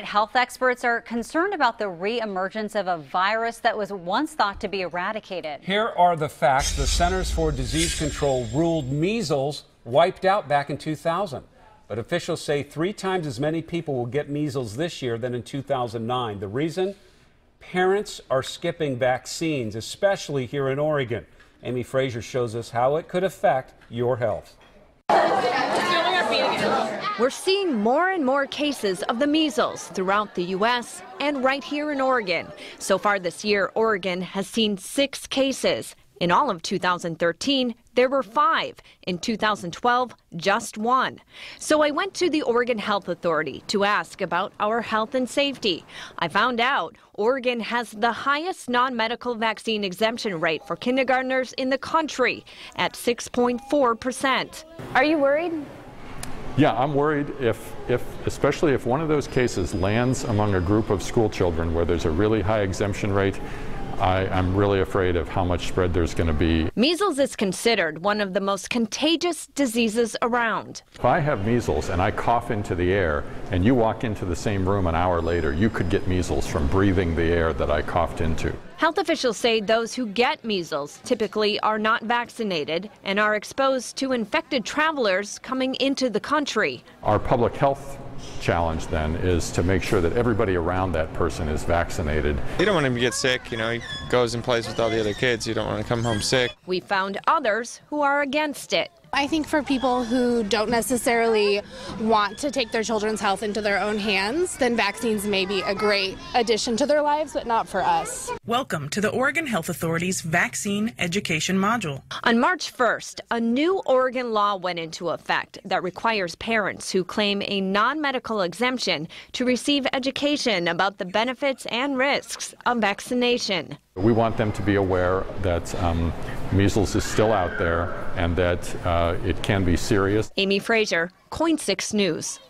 Health experts are concerned about the re-emergence of a virus that was once thought to be eradicated. Here are the facts. The Centers for Disease Control ruled measles wiped out back in 2000. But officials say 3 times as many people will get measles this year than in 2009. The reason? Parents are skipping vaccines, especially here in Oregon. Amy Frazier shows us how it could affect your health. We're seeing more and more cases of the measles throughout the U.S. and right here in Oregon. So far this year, Oregon has seen 6 cases. In all of 2013, there were 5. In 2012, just 1. So I went to the Oregon Health Authority to ask about our health and safety. I found out Oregon has the highest non-medical vaccine exemption rate for kindergartners in the country at 6.4%. Are you worried? Yeah, I'm worried especially if one of those cases lands among a group of school children where there's a really high exemption rate. I'm really afraid of how much spread there's going to be. Measles is considered one of the most contagious diseases around. If I have measles and I cough into the air and you walk into the same room an hour later, you could get measles from breathing the air that I coughed into. Health officials say those who get measles typically are not vaccinated and are exposed to infected travelers coming into the country. Our public health challenge then is to make sure that everybody around that person is vaccinated. You don't want him to get sick, you know, he goes and plays with all the other kids. You don't want to come home sick. We found others who are against it. I think for people who don't necessarily want to take their children's health into their own hands, then vaccines may be a great addition to their lives, but not for us. Welcome to the Oregon Health Authority's Vaccine Education Module. On March 1st, a new Oregon law went into effect that requires parents who claim a non-medical exemption to receive education about the benefits and risks of vaccination. We want them to be aware that measles is still out there and that it can be serious. Amy Frazier, KOIN 6 News.